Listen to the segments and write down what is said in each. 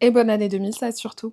Et bonne année 2016 surtout.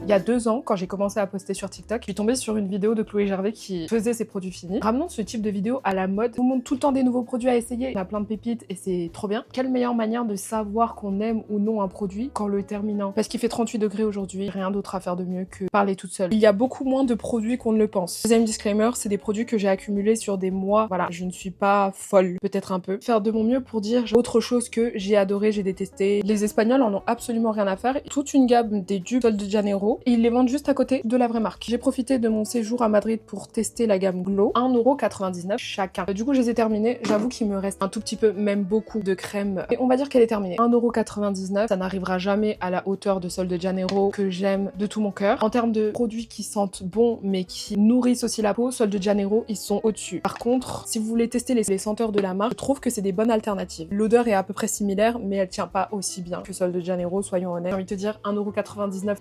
Il y a 2 ans, quand j'ai commencé à poster sur TikTok, je suis tombée sur une vidéo de Chloé Gervais qui faisait ses produits finis. Ramenons ce type de vidéo à la mode. On montre tout le temps des nouveaux produits à essayer. On a plein de pépites et c'est trop bien. Quelle meilleure manière de savoir qu'on aime ou non un produit qu'en le terminant? Parce qu'il fait 38 degrés aujourd'hui, rien d'autre à faire de mieux que parler toute seule. Il y a beaucoup moins de produits qu'on ne le pense. Deuxième disclaimer, c'est des produits que j'ai accumulés sur des mois. Voilà, je ne suis pas folle, peut-être un peu. Faire de mon mieux pour dire autre chose que j'ai adoré, j'ai détesté. Les Espagnols en ont absolument rien à faire. Toute une gamme des dupes Sol de Janeiro et ils les vendent juste à côté de la vraie marque. J'ai profité de mon séjour à Madrid pour tester la gamme Glow, 1,99€ chacun. Du coup, je les ai terminés. J'avoue qu'il me reste un tout petit peu, même beaucoup de crème. Et on va dire qu'elle est terminée. 1,99€, ça n'arrivera jamais à la hauteur de Sol de Janeiro que j'aime de tout mon cœur. En termes de produits qui sentent bon, mais qui nourrissent aussi la peau, Sol de Janeiro, ils sont au-dessus. Par contre, si vous voulez tester les senteurs de la marque, je trouve que c'est des bonnes alternatives. L'odeur est à peu près similaire, mais elle tient pas aussi bien que Sol de Janeiro, soyons honnêtes. J'ai envie de te dire, 1,99€.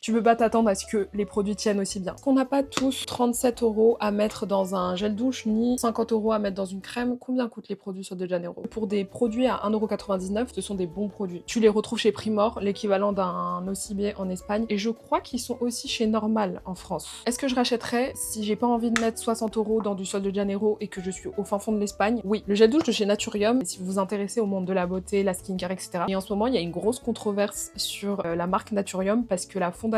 Tu peux pas t'attendre à ce que les produits tiennent aussi bien. Qu'on n'a pas tous 37€ à mettre dans un gel douche, ni 50€ à mettre dans une crème. Combien coûtent les produits Sol de Janeiro? Pour des produits à 1,99€, ce sont des bons produits. Tu les retrouves chez Primor, l'équivalent d'un Nocibé en Espagne, et je crois qu'ils sont aussi chez Normal en France. Est-ce que je rachèterais si j'ai pas envie de mettre 60€ dans du Sol de Janeiro et que je suis au fin fond de l'Espagne? Oui. Le gel douche de chez Naturium, si vous vous intéressez au monde de la beauté, la skincare, etc. Et en ce moment, il y a une grosse controverse sur la marque Naturium parce que la fondatrice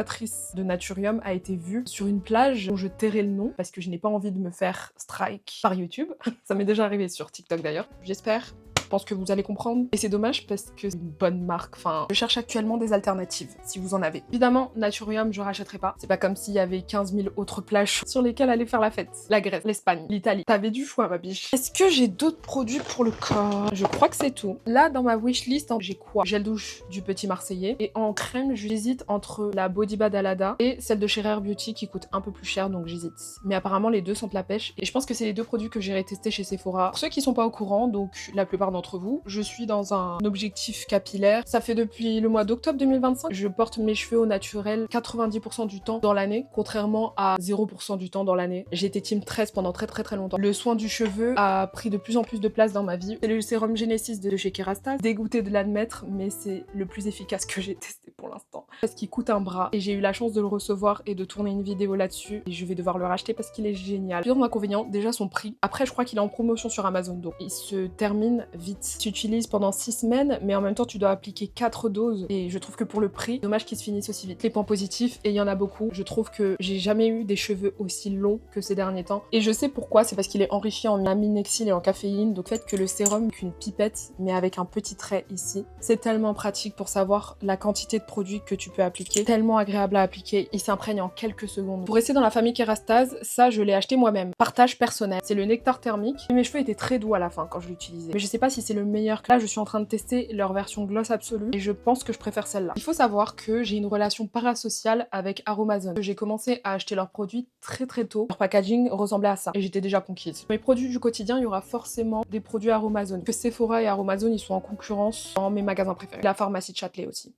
de Naturium a été vue sur une plage dont je tairai le nom parce que je n'ai pas envie de me faire strike par YouTube. Ça m'est déjà arrivé sur TikTok d'ailleurs. J'espère. Je pense que vous allez comprendre. Et c'est dommage parce que c'est une bonne marque. Enfin, je cherche actuellement des alternatives, si vous en avez. Évidemment, Naturium, je rachèterai pas. C'est pas comme s'il y avait 15 000 autres plages sur lesquelles aller faire la fête. La Grèce, l'Espagne, l'Italie. T'avais du choix, ma biche. Est-ce que j'ai d'autres produits pour le corps? Je crois que c'est tout. Là, dans ma wishlist, j'ai quoi? Gel douche du Petit Marseillais. Et en crème, j'hésite entre la Body Badalada et celle de chez Rare Beauty qui coûte un peu plus cher, donc j'hésite. Mais apparemment, les deux sentent la pêche. Et je pense que c'est les deux produits que j'irai tester chez Sephora. Pour ceux qui sont pas au courant, donc la plupart d'entre vous, je suis dans un objectif capillaire. Ça fait depuis le mois d'octobre 2025. Je porte mes cheveux au naturel 90% du temps dans l'année, contrairement à 0% du temps dans l'année. J'ai été team 13 pendant très longtemps. Le soin du cheveu a pris de plus en plus de place dans ma vie. C'est le sérum Genesis de chez Kérastase. Dégoûté de l'admettre, mais c'est le plus efficace que j'ai testé pour l'instant. Parce qu'il coûte un bras et j'ai eu la chance de le recevoir et de tourner une vidéo là-dessus. Et je vais devoir le racheter parce qu'il est génial. Plusieurs inconvénients, déjà son prix. Après, je crois qu'il est en promotion sur Amazon, donc il se termine vite. Tu utilises pendant 6 semaines, mais en même temps, tu dois appliquer 4 doses. Et je trouve que pour le prix, dommage qu'il se finisse aussi vite. Les points positifs, et il y en a beaucoup. Je trouve que j'ai jamais eu des cheveux aussi longs que ces derniers temps. Et je sais pourquoi, c'est parce qu'il est enrichi en aminexil et en caféine. Donc, le fait que le sérum qu'une pipette, mais avec un petit trait ici, c'est tellement pratique pour savoir la quantité de produits que tu peux appliquer. Tellement agréable à appliquer. Il s'imprègne en quelques secondes. Pour rester dans la famille Kérastase, ça, je l'ai acheté moi-même. Partage personnel. C'est le nectar thermique. Et mes cheveux étaient très doux à la fin quand je l'utilisais. Mais je sais pas si c'est le meilleur. Là, je suis en train de tester leur version gloss absolue et je pense que je préfère celle-là. Il faut savoir que j'ai une relation parasociale avec Aromazone. J'ai commencé à acheter leurs produits très tôt. Leur packaging ressemblait à ça et j'étais déjà conquise. Mes produits du quotidien, il y aura forcément des produits Aromazone. Que Sephora et Aromazone, ils sont en concurrence dans mes magasins préférés. La pharmacie de Châtelet aussi.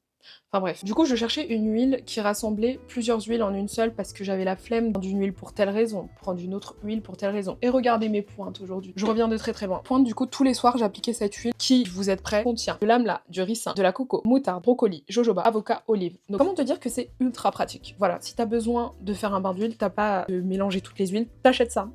Enfin bref. Du coup, je cherchais une huile qui rassemblait plusieurs huiles en une seule parce que j'avais la flemme d'une huile pour telle raison, prendre une autre huile pour telle raison. Et regardez mes pointes aujourd'hui. Je reviens de très loin. Pointe, du coup, tous les soirs, j'appliquais cette huile qui, vous êtes prêts, contient de l'amla, du ricin, de la coco, moutarde, brocoli, jojoba, avocat, olive. Donc comment te dire que c'est ultra pratique? Voilà, si t'as besoin de faire un bain d'huile, t'as pas à mélanger toutes les huiles, t'achètes ça.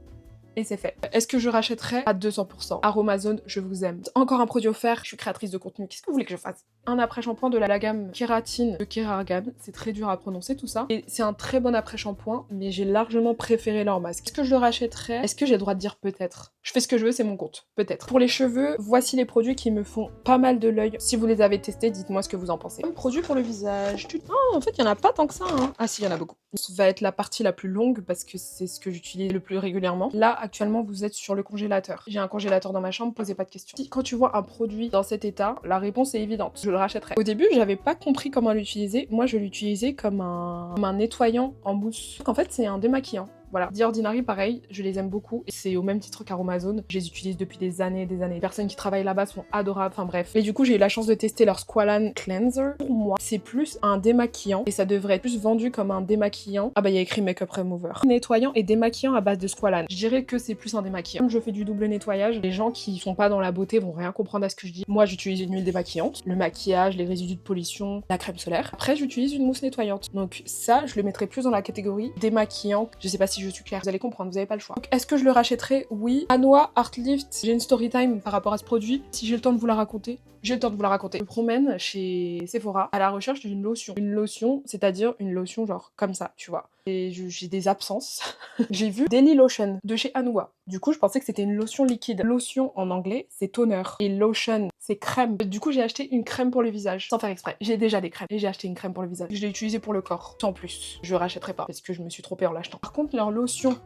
Et c'est fait. Est-ce que je rachèterais à 200%? Aromazone, je vous aime. Encore un produit offert, je suis créatrice de contenu, qu'est-ce que vous voulez que je fasse? Un après-shampoing de la gamme Kératine de Kérargan, c'est très dur à prononcer tout ça. Et c'est un très bon après-shampoing, mais j'ai largement préféré leur masque. Est-ce que je le rachèterais? Est-ce que j'ai le droit de dire peut-être? Je fais ce que je veux, c'est mon compte. Peut-être. Pour les cheveux, voici les produits qui me font pas mal de l'œil. Si vous les avez testés, dites-moi ce que vous en pensez. Un produit pour le visage. Oh, en fait, il y en a pas tant que ça, hein. Ah si, il y en a beaucoup. Ça va être la partie la plus longue parce que c'est ce que j'utilise le plus régulièrement. Là, actuellement, vous êtes sur le congélateur. J'ai un congélateur dans ma chambre, posez pas de questions. Si quand tu vois un produit dans cet état, la réponse est évidente. Je le rachèterai. Au début, j'avais pas compris comment l'utiliser. Moi, je l'utilisais comme un nettoyant en mousse. En fait, c'est un démaquillant. Voilà. The Ordinary, pareil, je les aime beaucoup. C'est au même titre qu'Aromazone. Je les utilise depuis des années et des années. Les personnes qui travaillent là-bas sont adorables. Enfin bref. Et du coup, j'ai eu la chance de tester leur Squalane Cleanser. Pour moi, c'est plus un démaquillant et ça devrait être plus vendu comme un démaquillant. Ah bah, il y a écrit Makeup Remover. Nettoyant et démaquillant à base de Squalane. Je dirais que c'est plus un démaquillant. Comme je fais du double nettoyage, les gens qui sont pas dans la beauté vont rien comprendre à ce que je dis. Moi, j'utilise une huile démaquillante, le maquillage, les résidus de pollution, la crème solaire. Après, j'utilise une mousse nettoyante. Donc ça, je le mettrais plus dans la catégorie démaquillant. Je sais pas si je suis claire, vous allez comprendre, vous avez pas le choix. Donc, est-ce que je le rachèterai? Oui. Anoa Art Lift, j'ai une story time par rapport à ce produit. Si j'ai le temps de vous la raconter, j'ai le temps de vous la raconter. Je me promène chez Sephora à la recherche d'une lotion. Une lotion, c'est-à-dire une lotion genre comme ça, tu vois. Et j'ai des absences. J'ai vu Daily Lotion de chez Anoa. Du coup, je pensais que c'était une lotion liquide. Lotion en anglais, c'est toner. Et lotion, c'est crème. Du coup, j'ai acheté une crème pour le visage, sans faire exprès. J'ai déjà des crèmes. Et j'ai acheté une crème pour le visage. Je l'ai utilisée pour le corps, sans plus. Je rachèterai pas, parce que je me suis trompée en l'achetant. Par contre, leur lotion,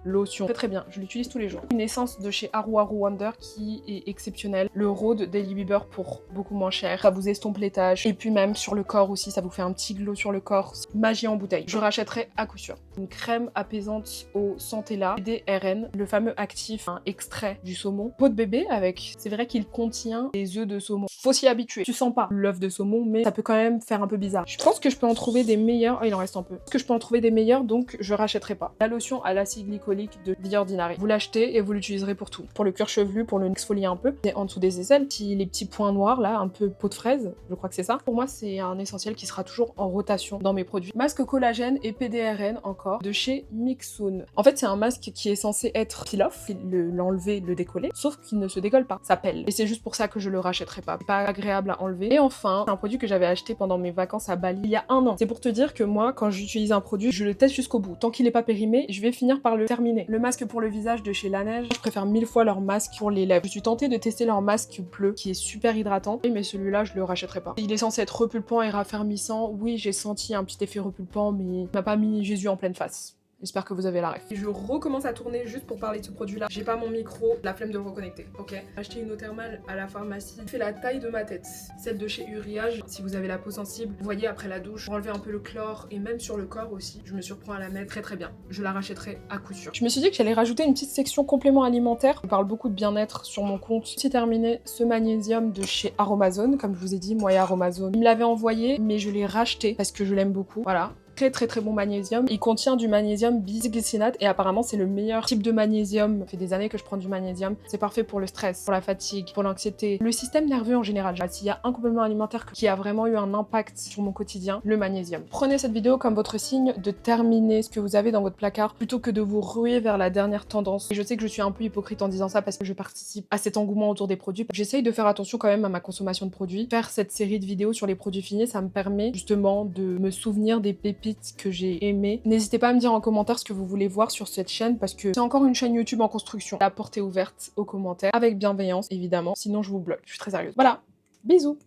très très bien. Je l'utilise tous les jours. Une essence de chez Aru Aru Wonder qui est exceptionnelle. Le Rhode Daily Bieber pour beaucoup moins cher. Ça vous estompe les taches. Et puis même sur le corps aussi, ça vous fait un petit glow sur le corps. Magie en bouteille. Je rachèterai à coup sûr. Une crème apaisante au Centella DRN, le fameux actif, un extrait du saumon. Peau de bébé avec, c'est vrai qu'il contient des œufs de saumon. Faut s'y habituer. Tu sens pas l'œuf de saumon, mais ça peut quand même faire un peu bizarre. Je pense que je peux en trouver des meilleurs. Oh, il en reste un peu. Je pense que je peux en trouver des meilleurs, donc je rachèterai pas. La lotion à l'acide glycolique de The Ordinary. Vous l'achetez et vous l'utiliserez pour tout. Pour le cuir chevelu, pour le exfolier un peu, et en dessous des aisselles, les petits points noirs là, un peu peau de fraise, je crois que c'est ça. Pour moi, c'est un essentiel qui sera toujours en rotation dans mes produits. Masque collagène et PDRN encore de chez Mixoon. En fait, c'est un masque qui est censé être peel-off, l'enlever, le décoller, sauf qu'il ne se décolle pas, ça pèle. Et c'est juste pour ça que je le rachèterai pas. C'est pas agréable à enlever. Et enfin, c'est un produit que j'avais acheté pendant mes vacances à Bali il y a 1 an. C'est pour te dire que moi, quand j'utilise un produit, je le teste jusqu'au bout. Tant qu'il est pas périmé, je vais finir par le terminer. Le masque pour le visage de chez Laneige, je préfère 1000 fois leur masque pour les lèvres. Je suis tentée de tester leur masque bleu, qui est super hydratant, mais celui-là, je le rachèterai pas. Il est censé être repulpant et raffermissant. Oui, j'ai senti un petit effet repulpant, mais il m'a pas mis Jésus en pleine face. J'espère que vous avez la ref. Je recommence à tourner juste pour parler de ce produit-là. J'ai pas mon micro, la flemme de me reconnecter, ok? J'ai acheté une eau thermale à la pharmacie. Elle fait la taille de ma tête. Celle de chez Uriage. Si vous avez la peau sensible, vous voyez après la douche, pour enlever un peu le chlore et même sur le corps aussi, je me surprends à la mettre très très bien. Je la rachèterai à coup sûr. Je me suis dit que j'allais rajouter une petite section complément alimentaire. Je parle beaucoup de bien-être sur mon compte. J'ai terminé ce magnésium de chez Aromazone. Comme je vous ai dit, moi et Aromazone. Il me l'avait envoyé, mais je l'ai racheté parce que je l'aime beaucoup. Voilà. Très bon magnésium. Il contient du magnésium bisglycinate et apparemment c'est le meilleur type de magnésium. Ça fait des années que je prends du magnésium. C'est parfait pour le stress, pour la fatigue, pour l'anxiété, le système nerveux en général. S'il y a un complément alimentaire qui a vraiment eu un impact sur mon quotidien, le magnésium. Prenez cette vidéo comme votre signe de terminer ce que vous avez dans votre placard plutôt que de vous ruer vers la dernière tendance. Et je sais que je suis un peu hypocrite en disant ça parce que je participe à cet engouement autour des produits. J'essaye de faire attention quand même à ma consommation de produits. Faire cette série de vidéos sur les produits finis, ça me permet justement de me souvenir des pépites que j'ai aimé. N'hésitez pas à me dire en commentaire ce que vous voulez voir sur cette chaîne parce que c'est encore une chaîne YouTube en construction. La porte est ouverte aux commentaires, avec bienveillance évidemment, sinon je vous bloque. Je suis très sérieuse. Voilà, bisous!